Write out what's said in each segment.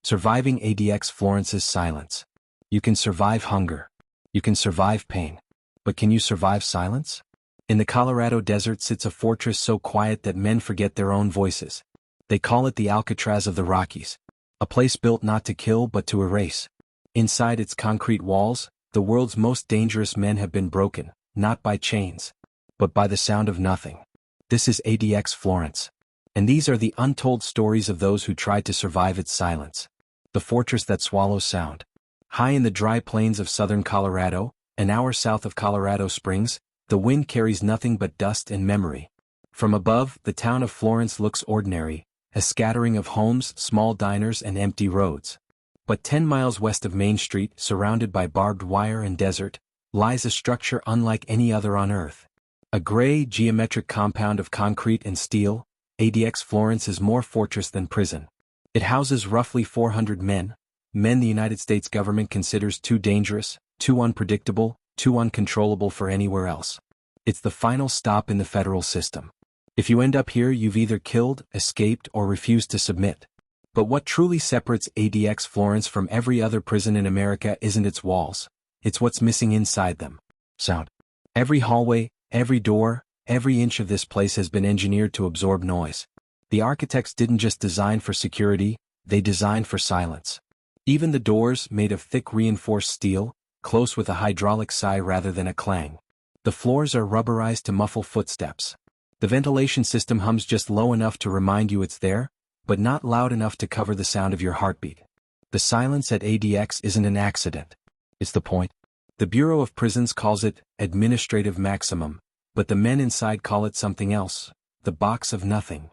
Surviving ADX Florence's silence. You can survive hunger. You can survive pain. But can you survive silence? In the Colorado desert sits a fortress so quiet that men forget their own voices. They call it the Alcatraz of the Rockies. A place built not to kill but to erase. Inside its concrete walls, the world's most dangerous men have been broken, not by chains, but by the sound of nothing. This is ADX Florence. And these are the untold stories of those who tried to survive its silence. The fortress that swallows sound. High in the dry plains of southern Colorado, an hour south of Colorado Springs, the wind carries nothing but dust and memory. From above, the town of Florence looks ordinary, a scattering of homes, small diners and empty roads. But 10 miles west of Main Street, surrounded by barbed wire and desert, lies a structure unlike any other on Earth. A gray, geometric compound of concrete and steel, ADX Florence is more fortress than prison. It houses roughly 400 men the United States government considers too dangerous, too unpredictable, too uncontrollable for anywhere else. It's the final stop in the federal system. If you end up here, you've either killed, escaped, or refused to submit. But what truly separates ADX Florence from every other prison in America isn't its walls. It's what's missing inside them. Sound. Every hallway, every door, every inch of this place has been engineered to absorb noise. The architects didn't just design for security, they designed for silence. Even the doors, made of thick reinforced steel, close with a hydraulic sigh rather than a clang. The floors are rubberized to muffle footsteps. The ventilation system hums just low enough to remind you it's there, but not loud enough to cover the sound of your heartbeat. The silence at ADX isn't an accident. It's the point. The Bureau of Prisons calls it administrative maximum, but the men inside call it something else, the box of nothing.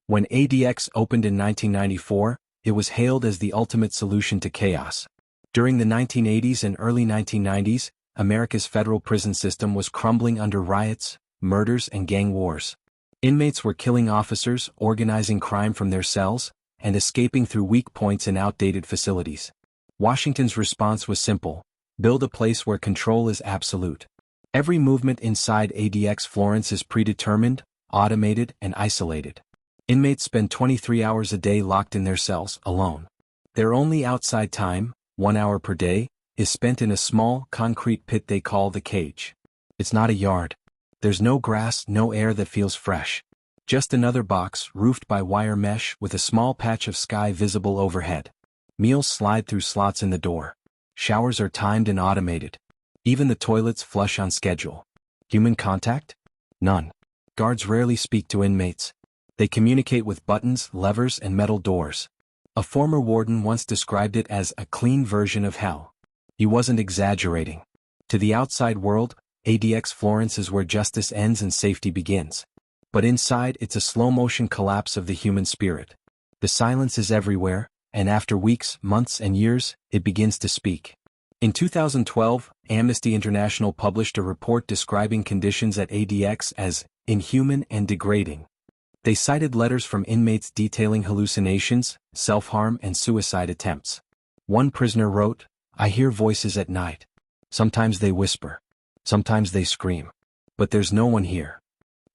When ADX opened in 1994, it was hailed as the ultimate solution to chaos. During the 1980s and early 1990s, America's federal prison system was crumbling under riots, murders, and gang wars. Inmates were killing officers, organizing crime from their cells, and escaping through weak points in outdated facilities. Washington's response was simple: build a place where control is absolute. Every movement inside ADX Florence is predetermined, automated, and isolated. Inmates spend 23 hours a day locked in their cells, alone. Their only outside time, 1 hour per day, is spent in a small, concrete pit they call the cage. It's not a yard. There's no grass, no air that feels fresh. Just another box, roofed by wire mesh, with a small patch of sky visible overhead. Meals slide through slots in the door. Showers are timed and automated. Even the toilets flush on schedule. Human contact? None. Guards rarely speak to inmates. They communicate with buttons, levers, and metal doors. A former warden once described it as a clean version of hell. He wasn't exaggerating. To the outside world, ADX Florence is where justice ends and safety begins. But inside, it's a slow-motion collapse of the human spirit. The silence is everywhere, and after weeks, months, and years, it begins to speak. In 2012, Amnesty International published a report describing conditions at ADX as inhuman and degrading. They cited letters from inmates detailing hallucinations, self-harm, and suicide attempts. One prisoner wrote, "I hear voices at night. Sometimes they whisper. Sometimes they scream. But there's no one here."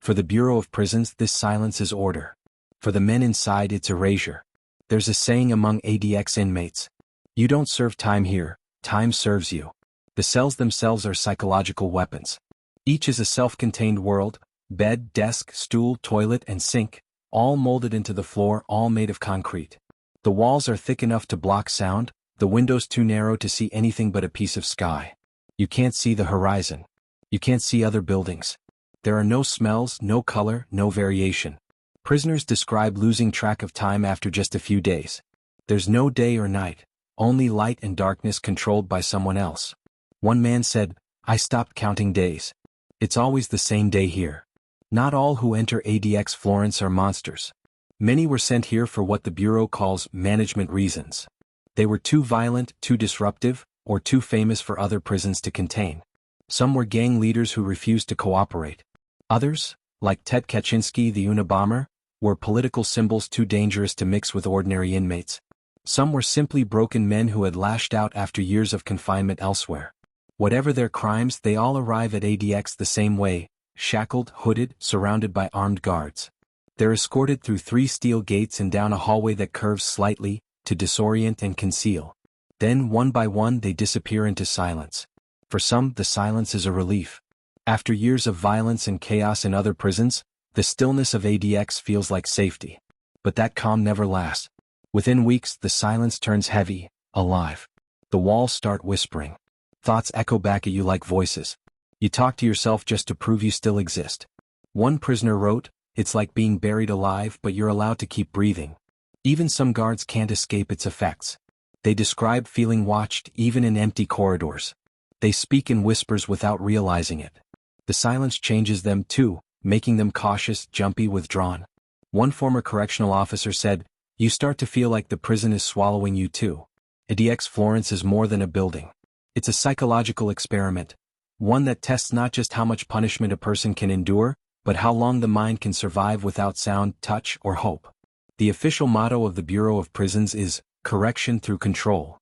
For the Bureau of Prisons, this silence is order. For the men inside, it's erasure. There's a saying among ADX inmates: you don't serve time here, time serves you. The cells themselves are psychological weapons. Each is a self-contained world: bed, desk, stool, toilet, and sink, all molded into the floor, all made of concrete. The walls are thick enough to block sound, the windows too narrow to see anything but a piece of sky. You can't see the horizon. You can't see other buildings. There are no smells, no color, no variation. Prisoners describe losing track of time after just a few days. There's no day or night, only light and darkness controlled by someone else. One man said, "I stopped counting days. It's always the same day here." Not all who enter ADX Florence are monsters. Many were sent here for what the Bureau calls management reasons. They were too violent, too disruptive, or too famous for other prisons to contain. Some were gang leaders who refused to cooperate. Others, like Ted Kaczynski, the Unabomber, were political symbols too dangerous to mix with ordinary inmates. Some were simply broken men who had lashed out after years of confinement elsewhere. Whatever their crimes, they all arrive at ADX the same way: shackled, hooded, surrounded by armed guards. They're escorted through 3 steel gates and down a hallway that curves slightly, to disorient and conceal. Then, one by one, they disappear into silence. For some, the silence is a relief. After years of violence and chaos in other prisons, the stillness of ADX feels like safety. But that calm never lasts. Within weeks, the silence turns heavy, alive. The walls start whispering. Thoughts echo back at you like voices. You talk to yourself just to prove you still exist. One prisoner wrote, "It's like being buried alive, but you're allowed to keep breathing." Even some guards can't escape its effects. They describe feeling watched even in empty corridors. They speak in whispers without realizing it. The silence changes them too, making them cautious, jumpy, withdrawn. One former correctional officer said, "You start to feel like the prison is swallowing you too." ADX Florence is more than a building. It's a psychological experiment, one that tests not just how much punishment a person can endure, but how long the mind can survive without sound, touch, or hope. The official motto of the Bureau of Prisons is, "Correction through control."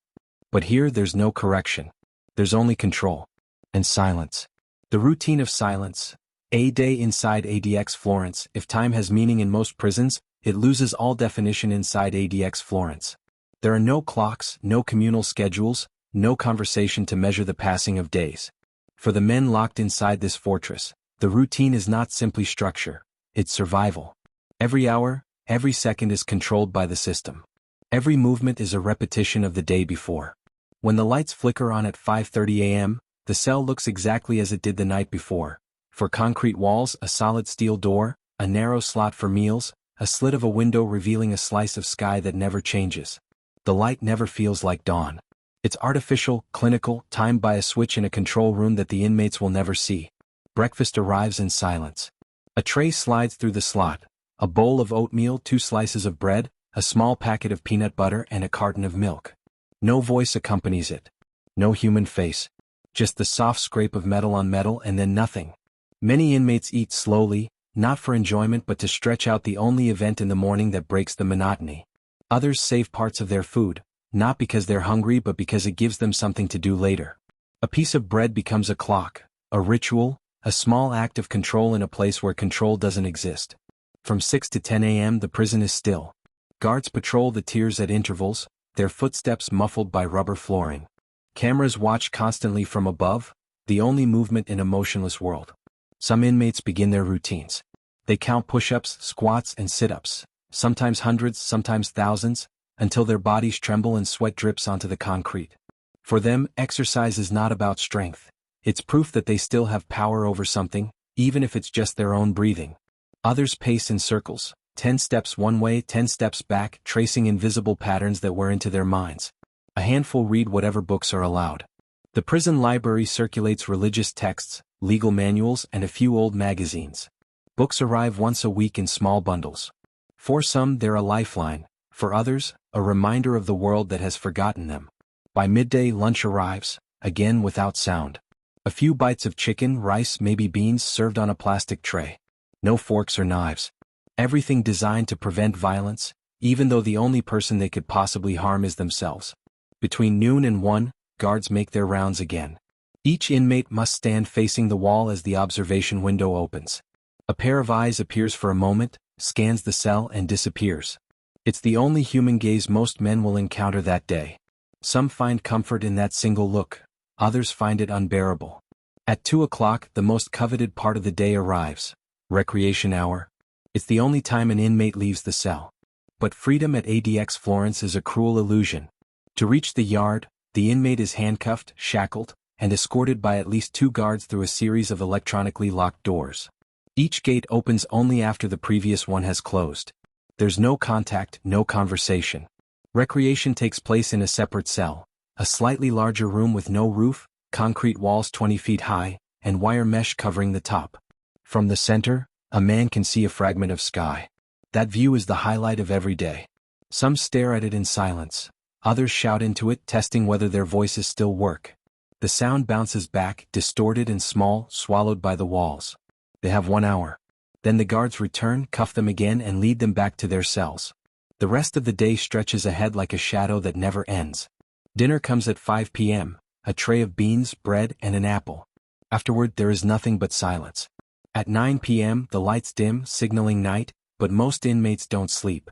But here there's no correction. There's only control. And silence. The routine of silence. A day inside ADX Florence. If time has meaning in most prisons, it loses all definition inside ADX Florence. There are no clocks, no communal schedules, no conversation to measure the passing of days. For the men locked inside this fortress, the routine is not simply structure, it's survival. Every hour, every second is controlled by the system. Every movement is a repetition of the day before. When the lights flicker on at 5:30 a.m., the cell looks exactly as it did the night before. For concrete walls, a solid steel door, a narrow slot for meals, a slit of a window revealing a slice of sky that never changes. The light never feels like dawn. It's artificial, clinical, timed by a switch in a control room that the inmates will never see. Breakfast arrives in silence. A tray slides through the slot. A bowl of oatmeal, 2 slices of bread, a small packet of peanut butter, and a carton of milk. No voice accompanies it. No human face. Just the soft scrape of metal on metal and then nothing. Many inmates eat slowly, not for enjoyment but to stretch out the only event in the morning that breaks the monotony. Others save parts of their food, not because they're hungry but because it gives them something to do later. A piece of bread becomes a clock, a ritual, a small act of control in a place where control doesn't exist. From 6 to 10 a.m. the prison is still. Guards patrol the tiers at intervals, their footsteps muffled by rubber flooring. Cameras watch constantly from above, the only movement in a motionless world. Some inmates begin their routines. They count push-ups, squats, and sit-ups, sometimes hundreds, sometimes thousands, until their bodies tremble and sweat drips onto the concrete. For them, exercise is not about strength. It's proof that they still have power over something, even if it's just their own breathing. Others pace in circles, 10 steps one way, 10 steps back, tracing invisible patterns that wear into their minds. A handful read whatever books are allowed. The prison library circulates religious texts, legal manuals, and a few old magazines. Books arrive once a week in small bundles. For some, they're a lifeline. For others, a reminder of the world that has forgotten them. By midday, lunch arrives, again without sound. A few bites of chicken, rice, maybe beans served on a plastic tray. No forks or knives. Everything designed to prevent violence, even though the only person they could possibly harm is themselves. Between noon and 1, guards make their rounds again. Each inmate must stand facing the wall as the observation window opens. A pair of eyes appears for a moment, scans the cell and disappears. It's the only human gaze most men will encounter that day. Some find comfort in that single look, others find it unbearable. At 2 o'clock, the most coveted part of the day arrives. Recreation hour. It's the only time an inmate leaves the cell. But freedom at ADX Florence is a cruel illusion. To reach the yard, the inmate is handcuffed, shackled, and escorted by at least 2 guards through a series of electronically locked doors. Each gate opens only after the previous one has closed. There's no contact, no conversation. Recreation takes place in a separate cell, a slightly larger room with no roof, concrete walls 20 feet high, and wire mesh covering the top. From the center, a man can see a fragment of sky. That view is the highlight of every day. Some stare at it in silence. Others shout into it, testing whether their voices still work. The sound bounces back, distorted and small, swallowed by the walls. They have 1 hour. Then the guards return, cuff them again and lead them back to their cells. The rest of the day stretches ahead like a shadow that never ends. Dinner comes at 5 p.m., a tray of beans, bread, and an apple. Afterward, there is nothing but silence. At 9 p.m., the lights dim, signaling night, but most inmates don't sleep.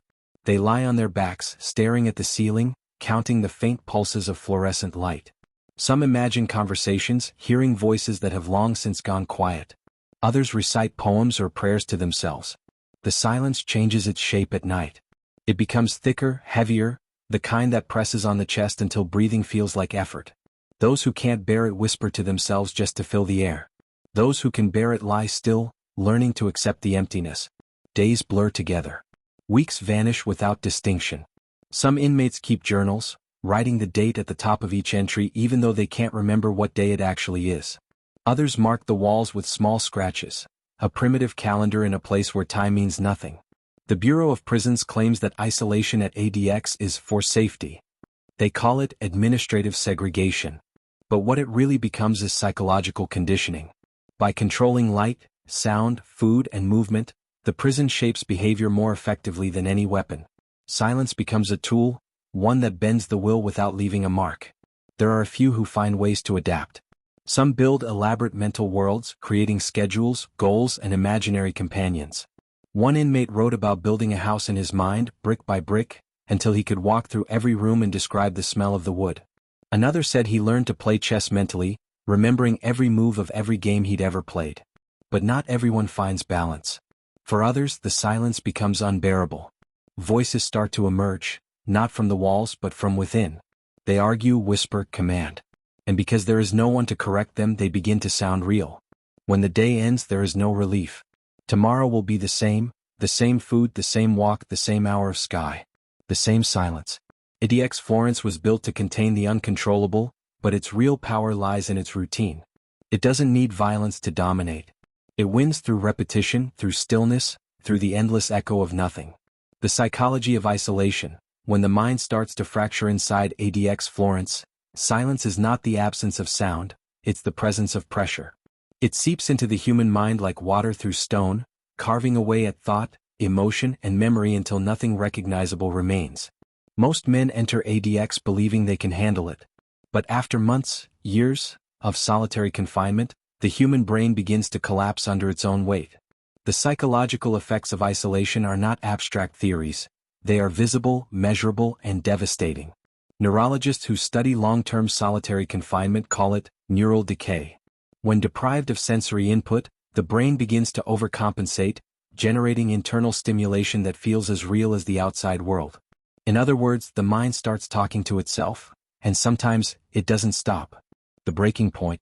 They lie on their backs, staring at the ceiling, counting the faint pulses of fluorescent light. Some imagine conversations, hearing voices that have long since gone quiet. Others recite poems or prayers to themselves. The silence changes its shape at night. It becomes thicker, heavier, the kind that presses on the chest until breathing feels like effort. Those who can't bear it whisper to themselves just to fill the air. Those who can bear it lie still, learning to accept the emptiness. Days blur together. Weeks vanish without distinction. Some inmates keep journals, writing the date at the top of each entry even though they can't remember what day it actually is. Others mark the walls with small scratches, a primitive calendar in a place where time means nothing. The Bureau of Prisons claims that isolation at ADX is for safety. They call it administrative segregation. But what it really becomes is psychological conditioning. By controlling light, sound, food, and movement, the prison shapes behavior more effectively than any weapon. Silence becomes a tool, one that bends the will without leaving a mark. There are a few who find ways to adapt. Some build elaborate mental worlds, creating schedules, goals, and imaginary companions. One inmate wrote about building a house in his mind, brick by brick, until he could walk through every room and describe the smell of the wood. Another said he learned to play chess mentally, remembering every move of every game he'd ever played. But not everyone finds balance. For others, the silence becomes unbearable. Voices start to emerge, not from the walls but from within. They argue, whisper, command. And because there is no one to correct them, they begin to sound real. When the day ends, there is no relief. Tomorrow will be the same food, the same walk, the same hour of sky. The same silence. ADX Florence was built to contain the uncontrollable, but its real power lies in its routine. It doesn't need violence to dominate. It wins through repetition, through stillness, through the endless echo of nothing. The psychology of isolation. When the mind starts to fracture inside ADX Florence, silence is not the absence of sound, it's the presence of pressure. It seeps into the human mind like water through stone, carving away at thought, emotion, and memory until nothing recognizable remains. Most men enter ADX believing they can handle it. But after months, years, of solitary confinement, the human brain begins to collapse under its own weight. The psychological effects of isolation are not abstract theories. They are visible, measurable, and devastating. Neurologists who study long-term solitary confinement call it neural decay. When deprived of sensory input, the brain begins to overcompensate, generating internal stimulation that feels as real as the outside world. In other words, the mind starts talking to itself, and sometimes, it doesn't stop. The breaking point.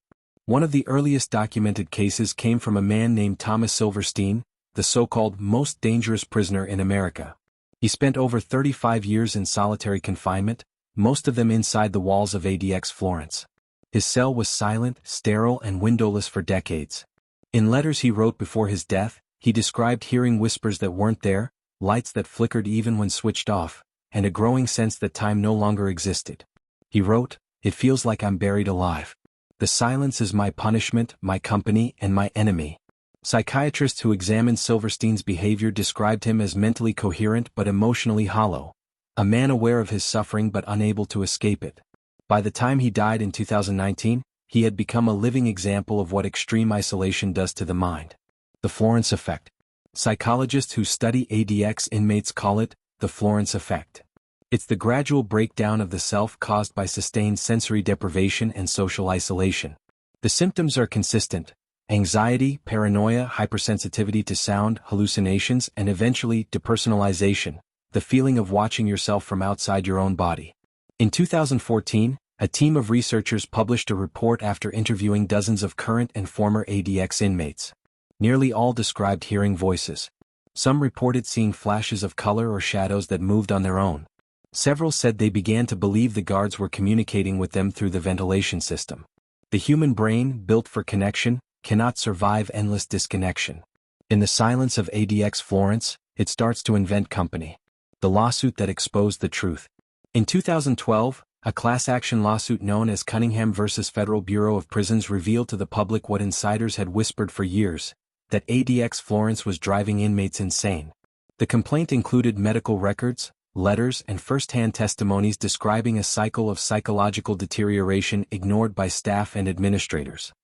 One of the earliest documented cases came from a man named Thomas Silverstein, the so-called most dangerous prisoner in America. He spent over 35 years in solitary confinement, most of them inside the walls of ADX Florence. His cell was silent, sterile, and windowless for decades. In letters he wrote before his death, he described hearing whispers that weren't there, lights that flickered even when switched off, and a growing sense that time no longer existed. He wrote, "It feels like I'm buried alive. The silence is my punishment, my company, and my enemy." Psychiatrists who examined Silverstein's behavior described him as mentally coherent but emotionally hollow, a man aware of his suffering but unable to escape it. By the time he died in 2019, he had become a living example of what extreme isolation does to the mind. The Florence Effect. Psychologists who study ADX inmates call it the Florence Effect. It's the gradual breakdown of the self caused by sustained sensory deprivation and social isolation. The symptoms are consistent: anxiety, paranoia, hypersensitivity to sound, hallucinations, and eventually depersonalization, the feeling of watching yourself from outside your own body. In 2014, a team of researchers published a report after interviewing dozens of current and former ADX inmates. Nearly all described hearing voices. Some reported seeing flashes of color or shadows that moved on their own. Several said they began to believe the guards were communicating with them through the ventilation system. The human brain, built for connection, cannot survive endless disconnection. In the silence of ADX Florence, it starts to invent company. The lawsuit that exposed the truth. In 2012, a class-action lawsuit known as Cunningham vs. Federal Bureau of Prisons revealed to the public what insiders had whispered for years, that ADX Florence was driving inmates insane. The complaint included medical records, letters, and first-hand testimonies describing a cycle of psychological deterioration ignored by staff and administrators.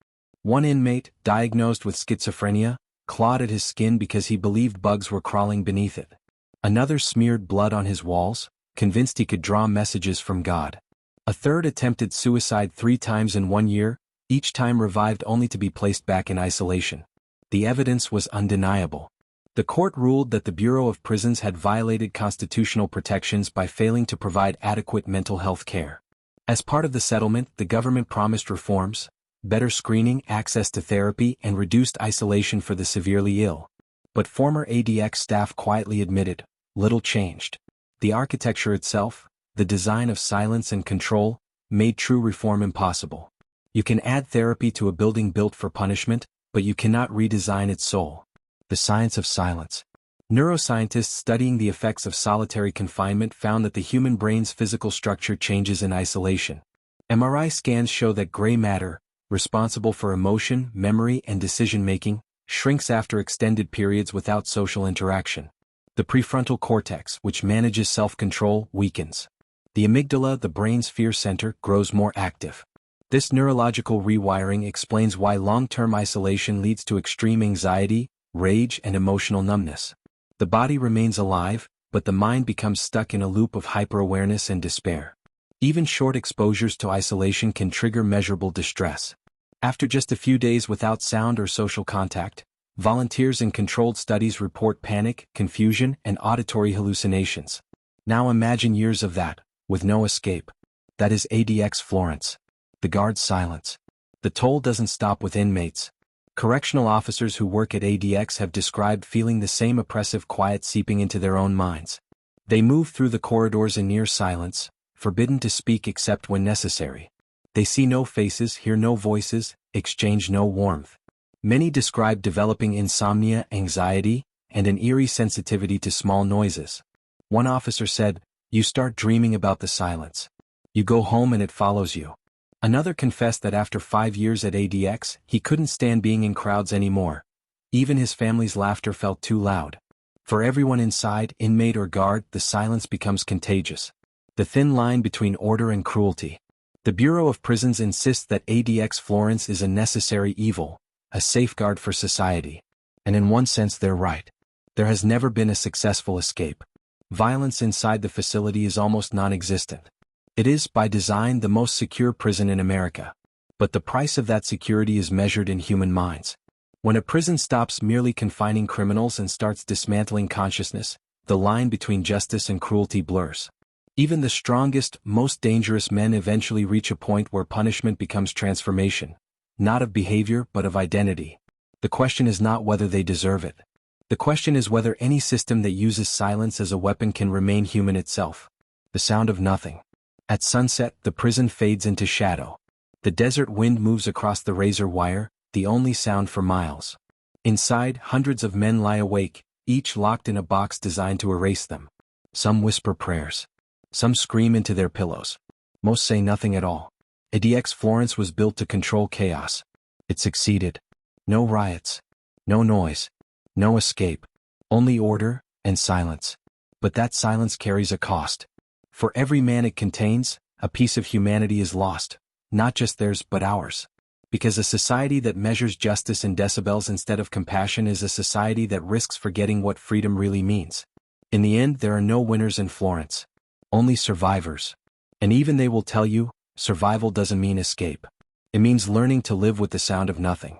One inmate, diagnosed with schizophrenia, clawed at his skin because he believed bugs were crawling beneath it. Another smeared blood on his walls, convinced he could draw messages from God. A third attempted suicide 3 times in 1 year, each time revived only to be placed back in isolation. The evidence was undeniable. The court ruled that the Bureau of Prisons had violated constitutional protections by failing to provide adequate mental health care. As part of the settlement, the government promised reforms, better screening, access to therapy, and reduced isolation for the severely ill. But former ADX staff quietly admitted, little changed. The architecture itself, the design of silence and control, made true reform impossible. You can add therapy to a building built for punishment, but you cannot redesign its soul. The science of silence. Neuroscientists studying the effects of solitary confinement found that the human brain's physical structure changes in isolation. MRI scans show that gray matter, responsible for emotion, memory, and decision-making, shrinks after extended periods without social interaction. The prefrontal cortex, which manages self-control, weakens. The amygdala, the brain's fear center, grows more active. This neurological rewiring explains why long-term isolation leads to extreme anxiety, rage, and emotional numbness. The body remains alive, but the mind becomes stuck in a loop of hyper-awareness and despair. Even short exposures to isolation can trigger measurable distress. After just a few days without sound or social contact, volunteers in controlled studies report panic, confusion, and auditory hallucinations. Now imagine years of that, with no escape. That is ADX Florence. The guard's silence. The toll doesn't stop with inmates. Correctional officers who work at ADX have described feeling the same oppressive quiet seeping into their own minds. They move through the corridors in near silence, forbidden to speak except when necessary. They see no faces, hear no voices, exchange no warmth. Many describe developing insomnia, anxiety, and an eerie sensitivity to small noises. One officer said, "You start dreaming about the silence. You go home and it follows you." Another confessed that after 5 years at ADX, he couldn't stand being in crowds anymore. Even his family's laughter felt too loud. For everyone inside, inmate or guard, the silence becomes contagious. The thin line between order and cruelty. The Bureau of Prisons insists that ADX Florence is a necessary evil, a safeguard for society. And in one sense they're right. There has never been a successful escape. Violence inside the facility is almost non-existent. It is, by design, the most secure prison in America. But the price of that security is measured in human minds. When a prison stops merely confining criminals and starts dismantling consciousness, the line between justice and cruelty blurs. Even the strongest, most dangerous men eventually reach a point where punishment becomes transformation, not of behavior but of identity. The question is not whether they deserve it. The question is whether any system that uses silence as a weapon can remain human itself. The sound of nothing. At sunset, the prison fades into shadow. The desert wind moves across the razor wire, the only sound for miles. Inside, hundreds of men lie awake, each locked in a box designed to erase them. Some whisper prayers. Some scream into their pillows. Most say nothing at all. ADX Florence was built to control chaos. It succeeded. No riots. No noise. No escape. Only order and silence. But that silence carries a cost. For every man it contains, a piece of humanity is lost, not just theirs but ours. Because a society that measures justice in decibels instead of compassion is a society that risks forgetting what freedom really means. In the end, there are no winners in Florence. Only survivors. And even they will tell you, survival doesn't mean escape. It means learning to live with the sound of nothing.